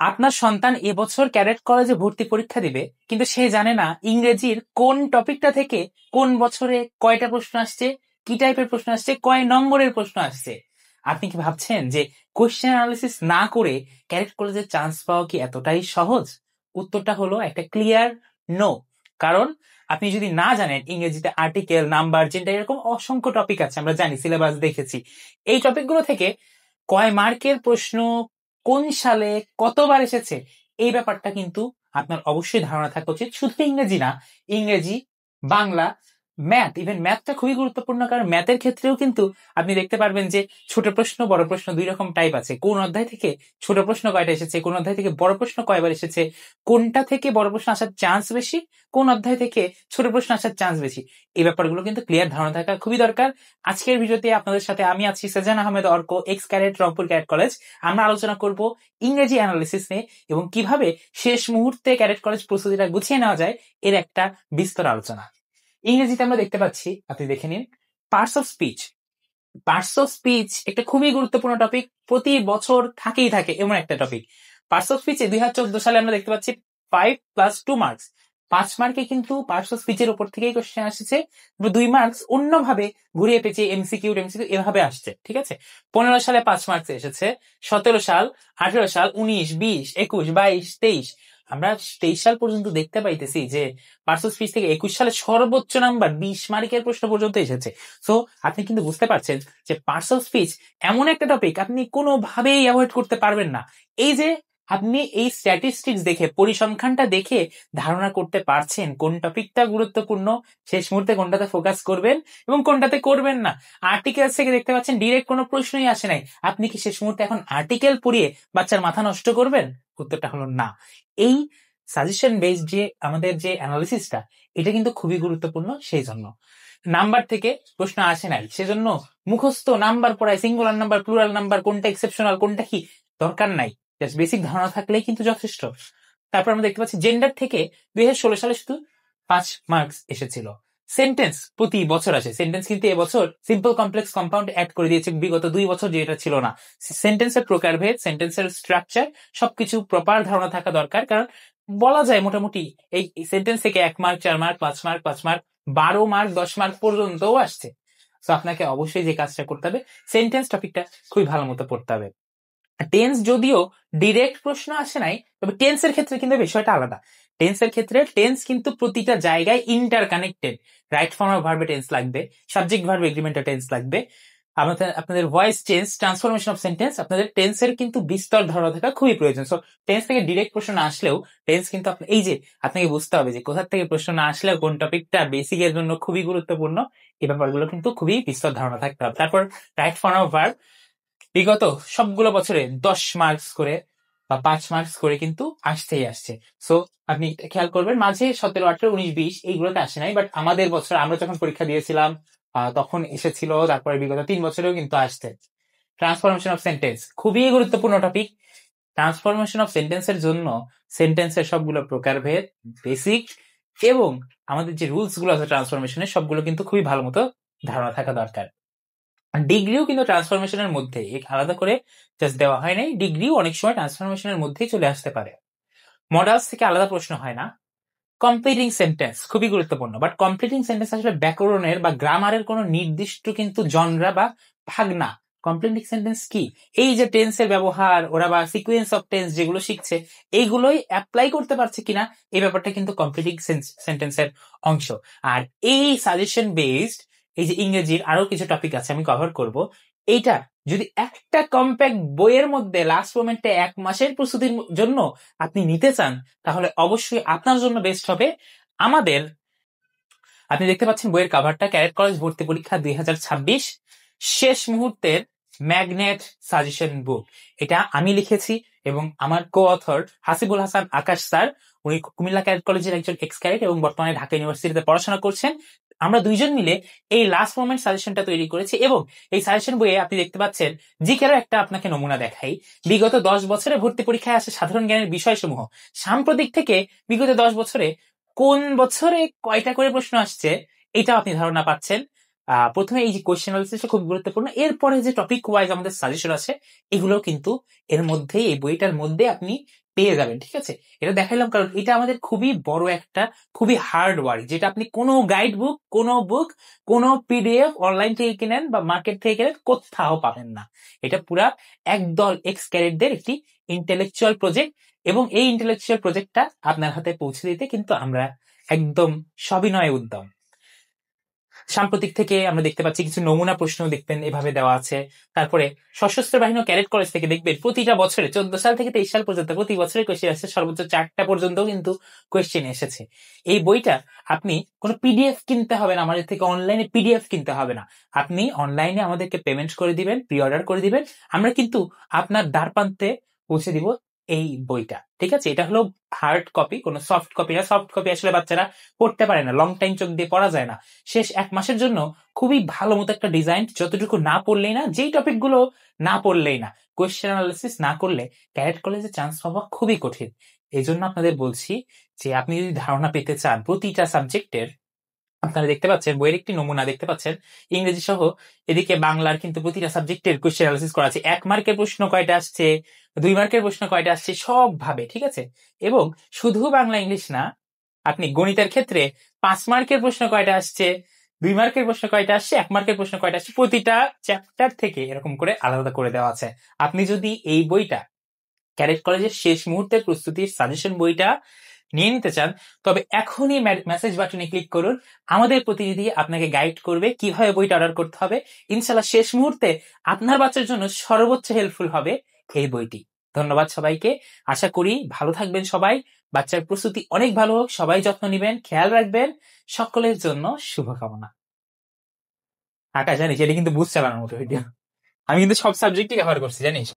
আপনার সন্তান এবছর ক্যাডেট কলেজে ভর্তি পরীক্ষা দিবে, কিন্তু সে জানে না ইংরেজির কোন টপিকটা থেকে কোন বছরে কয়টা প্রশ্ন আসছে, কি টাইপের প্রশ্ন আসছে, কয় নম্বরের প্রশ্ন আসছে। আপনি কি ভাবছেন যে কোশ্চেন অ্যানালিসিস না করে ক্যাডেট কলেজে চান্স পাওয়া কি এতটাই সহজ? উত্তরটা হলো একটা ক্লিয়ার নো। কারণ আপনি যদি না জানেন ইংরেজিতে আর্টিকেল, নাম্বার, জেন্ডার, এরকম অসংখ্য টপিক আছে, আমরা জানি, সিলেবাস দেখেছি। এই টপিকগুলো থেকে কয় মার্কের প্রশ্ন কোন সালে কতবার এসেছে, এই ব্যাপারটা কিন্তু আপনার অবশ্যই ধারণা থাকা উচিত। শুধু ইংরেজি না, ইংরেজি, বাংলা, ম্যাথ, ইভেন ম্যাথটা খুবই গুরুত্বপূর্ণ, কারণ ম্যাথের ক্ষেত্রেও কিন্তু আপনি দেখতে পারবেন যে ছোট প্রশ্ন বড় প্রশ্ন দুই রকম টাইপ আছে। কোন অধ্যায় থেকে ছোট প্রশ্ন কয়টা এসেছে, কোন অধ্যায় থেকে বড় প্রশ্ন কয়বার এসেছে, কোনটা থেকে বড় প্রশ্ন আসার চান্স বেশি, কোন অধ্যায় থেকে ছোট প্রশ্ন আসার চান্স বেশি, এই ব্যাপারগুলো কিন্তু ক্লিয়ার ধারণা থাকা খুবই দরকার। আজকের ভিডিওতে আপনাদের সাথে আমি আছি Sezan Ahmed Arko, ex cadet, Rangpur cadet college. আমরা আলোচনা করব ইংরেজি অ্যানালিসিস নিয়ে এবং কিভাবে শেষ মুহূর্তে ক্যাডেট কলেজ প্রস্তুতিটা গুছিয়ে নেওয়া যায়, এর একটা বিস্তর আলোচনা। ইংরেজিতে আমরা দেখতে পাচ্ছি, আপনি দেখে নিন, parts of speech. Parts of speech একটা খুবই গুরুত্বপূর্ণ টপিক, প্রতি বছর থাকেই থাকে এমন একটা টপিক। পার্টস অফ স্পিচে 2014 সালে আমরা দেখতে পাচ্ছি 5+2 মার্কস, 5 মার্কে কিন্তু পার্টস অফ স্পিচের উপর থেকেই কোশ্চেন আসছে, 2 মার্কস অন্যভাবে ঘুরিয়ে পেঁচিয়ে এমসিকিউ এভাবে আসছে। ঠিক আছে, 15 সালে 5 মার্কস এসেছে, 17 সাল, 18 সাল, 19, 20, 21, 22, 23, আমরা 23 সাল পর্যন্ত দেখতে পাইতেছি যে পার্টস অফ স্পিচ থেকে 21 সালে সর্বোচ্চ নাম্বার 20 মার্কের প্রশ্ন পর্যন্ত এসেছে। সো আপনি কিন্তু বুঝতে পারছেন যে পার্টস অফ স্পিচ এমন একটা টপিক আপনি কোনোভাবেই অ্যাভয়েড করতে পারবেন না। এই যে আপনি এই স্ট্যাটিস্টিক্স দেখে, পরিসংখ্যানটা দেখে ধারণা করতে পারছেন কোন টপিকটা গুরুত্বপূর্ণ, শেষ মুহূর্তে কোনটাতে ফোকাস করবেন এবং কোনটাতে করবেন না। আর্টিকেলস থেকে দেখতে পাচ্ছেন ডিরেক্ট কোনো প্রশ্নই আসে নাই, আপনি কি শেষ মুহূর্তে এখন আর্টিকেল পড়িয়ে বাচ্চার মাথা নষ্ট করবেন? উত্তরটা হলো না। এই সাজেশন বেসড যে আমাদের যে অ্যানালিসিসটা, এটা কিন্তু খুবই গুরুত্বপূর্ণ। সেই জন্য নাম্বার থেকে প্রশ্ন আসে নাই, সেজন্য মুখস্থ নাম্বার পড়ায়, সিঙ্গুলার নাম্বার, প্লুরাল নাম্বার, কোনটা এক্সেপশনাল কোনটা কি, দরকার নাই। জাস্ট বেসিক ধারণা থাকলেই কিন্তু যথেষ্ট। তারপর আমরা দেখতে পাচ্ছি জেন্ডার থেকে 2016 সালে শুধু 5 মার্কস এসেছিল। সেন্টেন্স প্রতি বছর আসে, সেন্টেন্স কিন্তু এবছর সিম্পল, কমপ্লেক্স, কম্পাউন্ড অ্যাড করে দিয়েছে, বিগত 2 বছর যেটা ছিল না। সেন্টেন্সের প্রকারভেদ, সেন্টেন্সের স্ট্রাকচার সবকিছু প্রপার ধারণা থাকা দরকার, কারণ বলা যায় মোটামুটি এই সেন্টেন্স থেকে 1 mark, 4 mark, 5 mark, 5 mark, 12 mark, 10 mark পর্যন্তও আসছে। তো আপনাকে অবশ্যই যে কাজটা করতে হবে, সেন্টেন্স টপিকটা খুবই ভালো মতো পড়তে হবে। টেন্স যদিও ডিরেক্ট প্রশ্ন আসে নাই, তবে টেন্সের ক্ষেত্রে কিন্তু বিষয়টা আলাদা। টেন্সের ক্ষেত্রে টেন্স কিন্তু প্রতিটা জায়গায় interconnected. Right form of ভার্বে টেন্স লাগবে, সাবজেক্ট ভার্ব এগ্রিমেন্টাল টেন্স লাগবে, আপনাদের voice change, transformation of sentence, আপনাদের টেন্সের কিন্তু বিস্তর ধারণা থাকা খুবই প্রয়োজন। সো টেন্স থেকে ডিরেক্ট প্রশ্ন না আসলেও টেন্স কিন্তু এই যে আপনাকে বুঝতে হবে যে কোথা থেকে প্রশ্ন না আসলেও কোন টপিকটা বেসিকের জন্য খুবই গুরুত্বপূর্ণ, এই ব্যাপারগুলো কিন্তু খুবই বিস্তর ধারণা থাকতে হবে। তারপর রাইট ফর্ম অফ ভার্ব বিগত সবগুলো বছরে 10 মার্কস করে বা 5 মার্কস করে কিন্তু আসতেই আসছে। সো আপনি খেয়াল করবেন, মাঝে 17, 18, 19, 20 এইগুলোতে আসে নাই, বাট আমাদের বছর আমরা যখন পরীক্ষা দিয়েছিলাম তখন এসেছিল। তারপরে বিগত 3 বছরেও কিন্তু আসছে। ট্রান্সফরমেশন অফ সেন্টেন্স খুবই গুরুত্বপূর্ণ টপিক। ট্রান্সফরমেশন অফ সেন্টেন্সের জন্য সেন্টেন্সের সবগুলো প্রকারভেদ, বেসিক এবং আমাদের যে রুলস গুলো আছে ট্রান্সফরমেশনের, সবগুলো কিন্তু খুবই ভালো মতো ধারণা থাকা দরকার। ডিগ্রিও কিন্তু ট্রান্সফরমেশনের মধ্যে, আলাদা করে জাস্ট দেওয়া হয় নাই, ডিগ্রিও অনেক সময় ট্রান্সফরমেশনের মধ্যেই চলে আসতে পারে। মডেলস থেকে আলাদা প্রশ্ন হয় না। কমপ্লিটিং সেন্টেন্স খুবই গুরুত্বপূর্ণ, বাট কমপ্লিটিং সেন্টেন্স আসলে ব্যাকরণের বা গ্রামারের কোনো নির্দিষ্ট কিন্তু জনরা বা ভাগ না। কমপ্লিটিং সেন্টেন্স কি, এই যে টেন্সের ব্যবহার ওরা বা সিকুয়েন্স অফ টেন্স যেগুলো শিখছে, এইগুলোই অ্যাপ্লাই করতে পারছে কিনা, এই ব্যাপারটা কিন্তু কমপ্লিটিং সেন্টেন্সের অংশ। আর এই সাজেশন বেসড এই যে ইংরেজির আরো কিছু টপিক আছে আমি কভার করব, এইটা যদি একটা কম্প্যাক্ট বইয়ের মধ্যে লাস্ট মোমেন্টে 1 মাসের প্রস্তুতির জন্য আপনি নিতে চান, তাহলে অবশ্যই আপনার জন্য বেস্ট হবে আমাদের, আপনি দেখতে পাচ্ছেন বইয়ের কাভারটা, ক্যাডেট কলেজ ভর্তি পরীক্ষা 2026 শেষ মুহূর্তের ম্যাগনেট সাজেশন বুক। এটা আমি লিখেছি এবং আমার কো অথর হাসিবুল হাসান আকাশ স্যার, উনি কুমিল্লা ক্যাডেট কলেজের একজন এক্স ক্যাডেট এবং বর্তমানে ঢাকা ইউনিভার্সিটিতে পড়াশোনা করছেন। আমরা দুইজন মিলে এই লাস্ট মোমেন্ট সাজেশনটা তৈরি করেছি এবং এই সাজেশন বইয়ে আপনি দেখতে পাচ্ছেন জিকেরও একটা আপনাকে নমুনা দেখাই। বিগত 10 বছরে ভর্তি পরীক্ষায় আসে সাধারণ জ্ঞানের বিষয়সমূহ, সাম্প্রতিক থেকে বিগত 10 বছরে কোন বছরে কয়টা করে প্রশ্ন আসছে, এটাও আপনি ধারণা পাচ্ছেন। প্রথমে এই যে কোয়েশ্চেন অ্যানালিসিসটা খুব গুরুত্বপূর্ণ, এরপরে যে টপিক ওয়াইজ আমাদের সাজেশন আছে, এগুলো কিন্তু এর মধ্যে, এই বইটার মধ্যে আপনি পেয়ে যাবেন। ঠিক আছে, এটা দেখাইলাম কারণ এটা আমাদের খুবই বড় একটা, খুবই হার্ড ওয়ার্ক, যেটা আপনি কোনো গাইড বুক, কোনো বুক, কোনো পিডিএফ অনলাইন থেকে কিনেন বা মার্কেট থেকে কিনেন, কোথাও পাবেন না। এটা পুরা একদল এক্স ক্যাডেটদের একটি ইন্টেলেকচুয়াল প্রজেক্ট, এবং এই ইন্টেলেকচুয়াল প্রজেক্টটা আপনার হাতে পৌঁছে দিতে কিন্তু আমরা একদম সবিনয় উদ্যম। সাম্প্রতিক থেকে আমরা দেখতে পাচ্ছি কিছু নমুনা প্রশ্ন দেখবেন এভাবে দেওয়া আছে। তারপরে সশস্ত্র বাহিনী ও ক্যাডেট কলেজ থেকে দেখবেন প্রতিটা বছরে 14 সাল থেকে 23 সাল পর্যন্ত প্রতি বছরে কোয়েশ্চেন আসছে, সর্বোচ্চ 4টা পর্যন্ত কিন্তু কোয়েশ্চেন এসেছে। এই বইটা আপনি কোনো পিডিএফ কিনতে হবে না আমাদের থেকে, অনলাইনে পিডিএফ কিনতে হবে না, আপনি অনলাইনে আমাদেরকে পেমেন্ট করে দিবেন, প্রি অর্ডার করে দিবেন, আমরা কিন্তু আপনার দ্বারপ্রান্তে পৌঁছে দিব এই বইটা। ঠিক আছে, এটা হলো হার্ড কপি, কোনো সফট কপি না। সফট কপি আসলে বাচ্চারা পড়তে পারে না, লং টাইম চোখ দিয়ে পড়া যায় না। শেষ 1 মাসের জন্য খুবই ভালো মতো একটা ডিজাইন, যতটুকু না পড়লেই না, যেই টপিক গুলো না পড়লেই না, কোয়েশ্চেন অ্যানালিসিস না করলে ক্যাডেট কলেজে চান্স পাওয়া খুবই কঠিন। এই জন্য আপনাদের বলছি যে আপনি যদি ধারণা পেতে চান প্রতিটা সাবজেক্টের, আপনারা দেখতে পাচ্ছেন বইয়ের একটি নমুনা দেখতে পাচ্ছেন ইংরেজি সহ, এদিকে বাংলার কিন্তু প্রতিটা সাবজেক্টের কোয়েশ্চেন অ্যানালিসিস করা আছে। 1 মার্কের প্রশ্ন কয়টা আসছে, 2 মার্কের প্রশ্ন কয়টা আসছে, সব ভাবে। ঠিক আছে, এবং শুধু বাংলা ইংলিশ না, আপনি গণিতের ক্ষেত্রে 5 মার্কের প্রশ্ন কয়টা আসছে, 2 মার্কের প্রশ্ন কয়টা আসছে, 1 মার্কের প্রশ্ন কয়টা আসছে, প্রতিটা চ্যাপ্টার থেকে এরকম করে আলাদা করে দেওয়া আছে। আপনি যদি এই বইটা, ক্যাডেট কলেজের শেষ মুহূর্তের প্রস্তুতির সাজেশন বইটা নিয়ে নিতে চান, তবে এখনই মেসেজ বাটনে ক্লিক করুন, আমাদের প্রতিনিধি আপনাকে গাইড করবে কিভাবে বইটা অর্ডার করতে হবে। ইনশাল্লাহ শেষ মুহূর্তে আপনার বাচ্চার জন্য সর্বোচ্চ হেল্পফুল হবে এই বইটি। ধন্যবাদ সবাইকে, আশা করি ভালো থাকবেন সবাই, বাচ্চার প্রস্তুতি অনেক ভালো হোক, সবাই যত্ন নেবেন, খেয়াল রাখবেন, সকলের জন্য শুভকামনা। আকাশ, জানিস এটা কিন্তু বুঝ চালানোর মতো ভিডিও, আমি কিন্তু সব সাবজেক্টই কভার করছি জানিস।